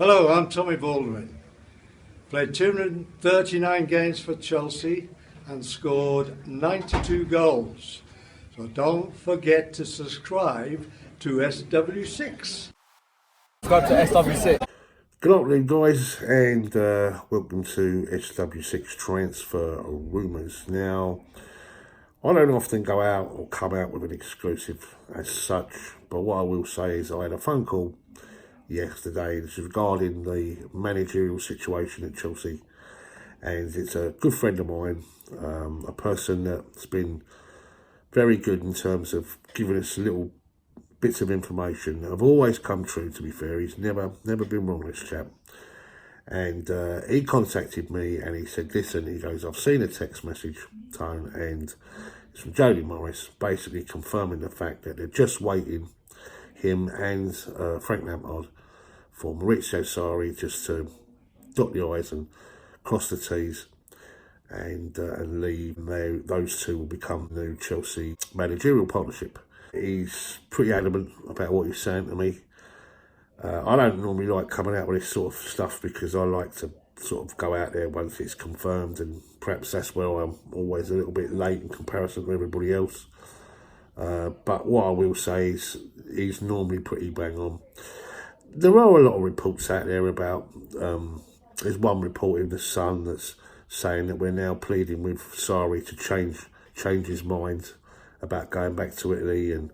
Hello, I'm Tommy Baldwin. Played 239 games for Chelsea and scored 92 goals. So don't forget to subscribe to SW6. Subscribe to SW6. Good afternoon, guys, and welcome to SW6 Transfer Rumours. Now, I don't often go out or come out with an exclusive as such, but what I will say is I had a phone call yesterday. This is regarding the managerial situation at Chelsea, and it's a good friend of mine, a person that's been very good in terms of giving us little bits of information that have always come true. To be fair, he's never been wrong, this chap. And he contacted me and he said, listen, he goes, I've seen a text message, Tone, and it's from Jody Morris, basically confirming the fact that they're just waiting, him and Frank Lampard, for Maurizio Sarri just to dot the I's and cross the T's and leave. Those two will become the new Chelsea managerial partnership. He's pretty adamant about what he's saying to me. I don't normally like coming out with this sort of stuff because I like to sort of go out there once it's confirmed, and perhaps that's where I'm always a little bit late in comparison to everybody else. But what I will say is he's normally pretty bang on. There are a lot of reports out there about, there's one report in The Sun that's saying that we're now pleading with Sarri to change his mind about going back to Italy and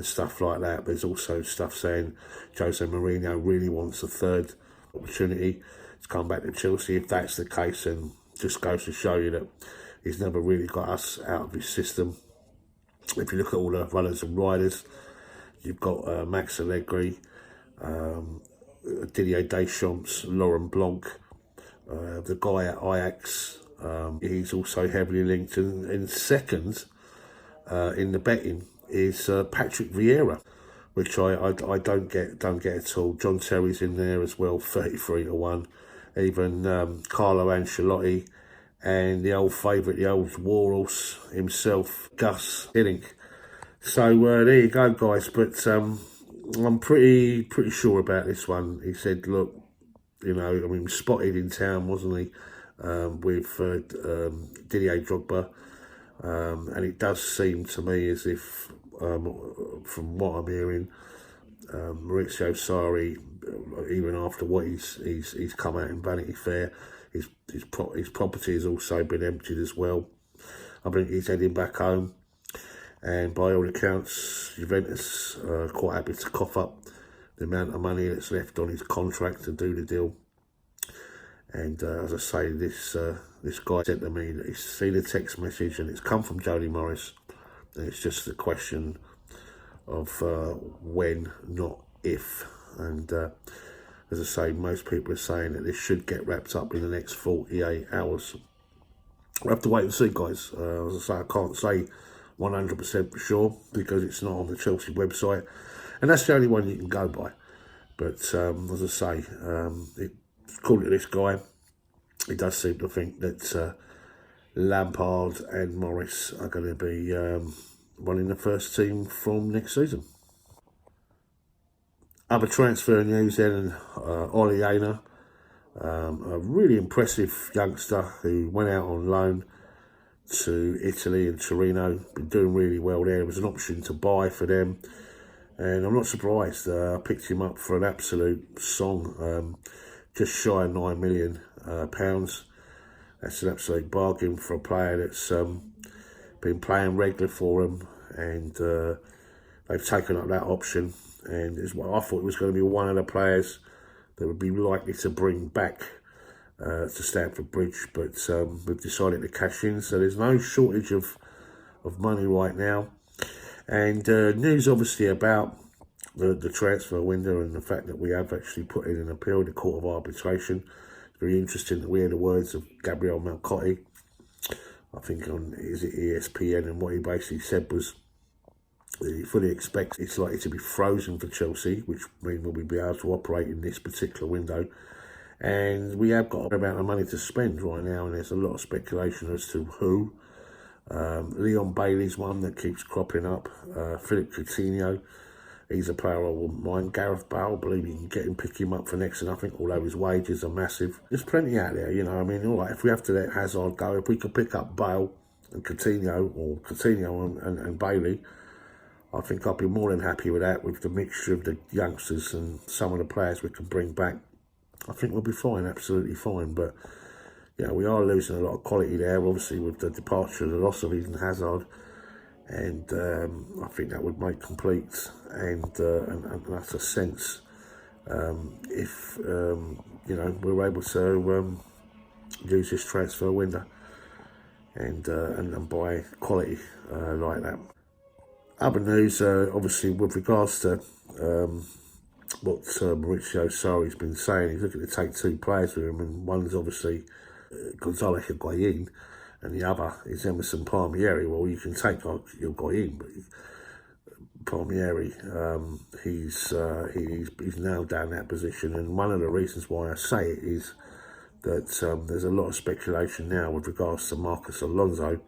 stuff like that. There's also stuff saying Jose Mourinho really wants a third opportunity to come back to Chelsea. If that's the case, then just goes to show you that he's never really got us out of his system. If you look at all the runners and riders, you've got Max Allegri, Didier Deschamps, Laurent Blanc, the guy at Ajax. He's also heavily linked, and second in the betting is Patrick Vieira, which I don't get at all. John Terry's in there as well, 33-1. Even Carlo Ancelotti and the old favourite, the old warhorse himself, Gus Hiddink. So there you go, guys. But I'm pretty sure about this one. He said, look, you know, I mean, spotted in town, wasn't he, with Didier Drogba. And it does seem to me as if, from what I'm hearing, Maurizio Sarri, even after what he's come out in Vanity Fair, his property has also been emptied as well. I think he's heading back home, and by all accounts, Juventus are quite happy to cough up the amount of money that's left on his contract to do the deal. And as I say, this guy said to me that he's seen a text message and it's come from Jody Morris. And it's just a question of when, not if. And as I say, most people are saying that this should get wrapped up in the next 48 hours. We'll have to wait and see, guys. As I say, I can't say 100% for sure because it's not on the Chelsea website. And that's the only one you can go by. But as I say, according to this guy, he does seem to think that Lampard and Morris are going to be running the first team from next season. Other transfer news then, Ollie Aina, a really impressive youngster who went out on loan to Italy and Torino, been doing really well there. It was an option to buy for them, and I'm not surprised. I picked him up for an absolute song, just shy of £9 million. That's an absolute bargain for a player that's been playing regular for them, and they've taken up that option. And I thought it was going to be one of the players that would be likely to bring back to Stamford Bridge, but we've decided to cash in. So there's no shortage of money right now. And news obviously about the transfer window and the fact that we have actually put in an appeal to the Court of Arbitration. It's very interesting that we hear the words of Gabriel Malcotti, I think on ESPN, and what he basically said was that he fully expects it's likely to be frozen for Chelsea, which means we'll be able to operate in this particular window. And we have got an amount of money to spend right now, and there's a lot of speculation as to who. Leon Bailey's one that keeps cropping up. Philip Coutinho he's a player I wouldn't mind. Gareth Bale, I believe you can get him, pick him up for next to nothing, although his wages are massive. There's plenty out there, you know. I mean, all right, if we have to let Hazard go, if we could pick up Bale and Coutinho and Bailey, I think I'd be more than happy with that, with the mixture of the youngsters and some of the players we can bring back. I think we'll be fine, absolutely fine. But, you know, we are losing a lot of quality there, obviously, with the departure of the loss of Eden Hazard. And I think that would make complete and utter sense if, you know, we're able to use this transfer window and buy quality like that. Other news, obviously, with regards to what Maurizio Sarri's been saying, he's looking to take 2 players with him, and one's obviously Gonzalo Higuain, and the other is Emerson Palmieri. Well, you can take Higuain, but Palmieri, he's nailed down that position. And one of the reasons why I say it is that there's a lot of speculation now with regards to Marcos Alonso,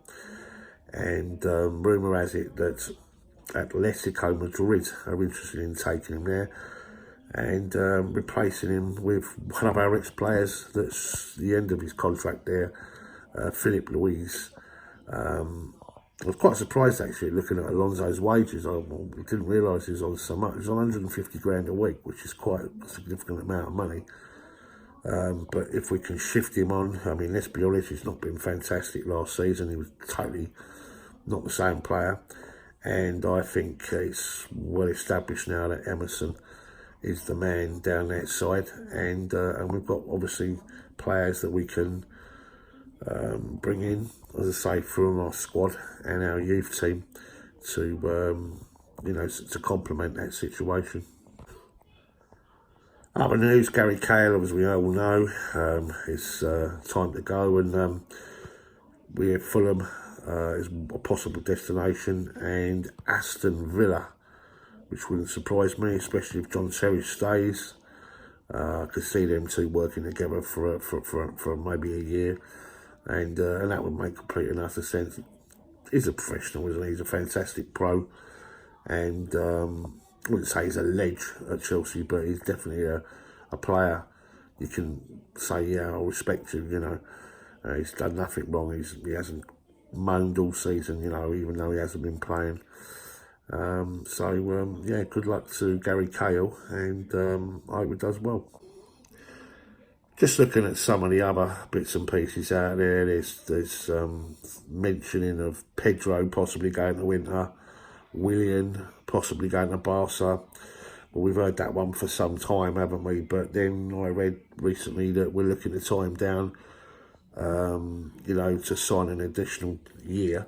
and rumour has it that Atletico Madrid are interested in taking him there and replacing him with one of our ex-players that's the end of his contract there, Philip Luis. I was quite surprised actually looking at Alonso's wages. I didn't realise he was on so much. He was on 150 grand a week, which is quite a significant amount of money. But if we can shift him on, I mean, let's be honest, he's not been fantastic last season. He was totally not the same player. And I think it's well established now that Emerson is the man down that side. And we've got obviously players that we can bring in, as I say, from our squad and our youth team to, you know, to complement that situation. Other news, Gary Cahill, as we all know, it's time to go, and we're Fulham is a possible destination, and Aston Villa, which wouldn't surprise me, especially if John Terry stays. I could see them 2 working together for maybe a year, and that would make complete and utter sense. He's a professional, isn't he? He's a fantastic pro, and I wouldn't say he's a ledge at Chelsea, but he's definitely a player you can say, yeah, I respect him, you know. He's done nothing wrong. He hasn't moaned all season, you know, even though he hasn't been playing. Yeah, good luck to Gary Cahill, and I hope he does well. Just looking at some of the other bits and pieces out there, there's mentioning of Pedro possibly going to Inter, Willian possibly going to Barca. Well, we've heard that one for some time, haven't we? But then I read recently that we're looking to tie him down, you know, to sign an additional year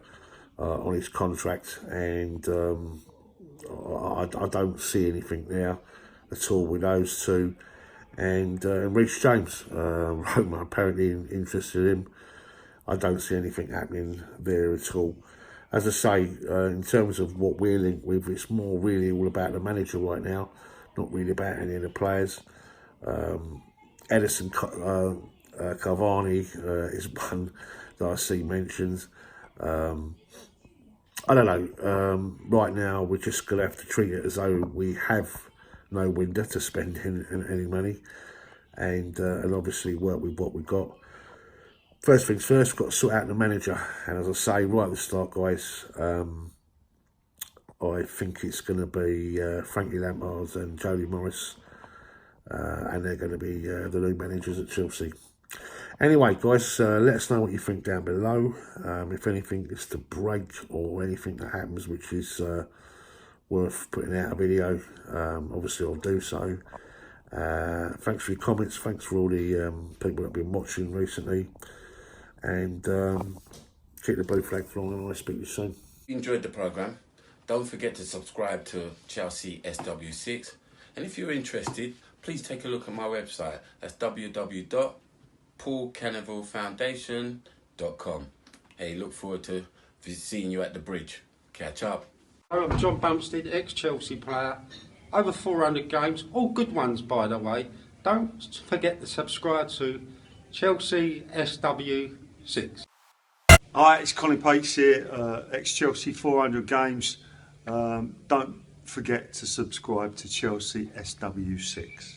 on his contract, and I don't see anything there at all with those 2. And Reece James, Roma apparently interested in him. I don't see anything happening there at all. As I say, in terms of what we're linked with, it's more really all about the manager right now, not really about any of the players. Edison Cavani is one that I see mentioned. I don't know. Right now, we're just going to have to treat it as though we have no window to spend any money, and obviously work with what we've got. First things first, we've got to sort out the manager. And as I say right at the start, guys, I think it's going to be Frankie Lampard and Jody Morris, and they're going to be the new managers at Chelsea. Anyway, guys, let us know what you think down below. If anything is to break or anything that happens which is worth putting out a video, obviously I'll do so. Thanks for your comments. Thanks for all the people that have been watching recently. And keep the blue flag flying, and I'll speak to you soon. If you enjoyed the programme, don't forget to subscribe to Chelsea SW6. And if you're interested, please take a look at my website. That's www.paulcannavillefoundation.com. Hey, look forward to seeing you at the bridge. Catch up. I'm John Bumstead, ex-Chelsea player. Over 400 games, all good ones by the way. Don't forget to subscribe to Chelsea SW6. Hi, it's Colin Pates here, ex-Chelsea, 400 games. Don't forget to subscribe to Chelsea SW6.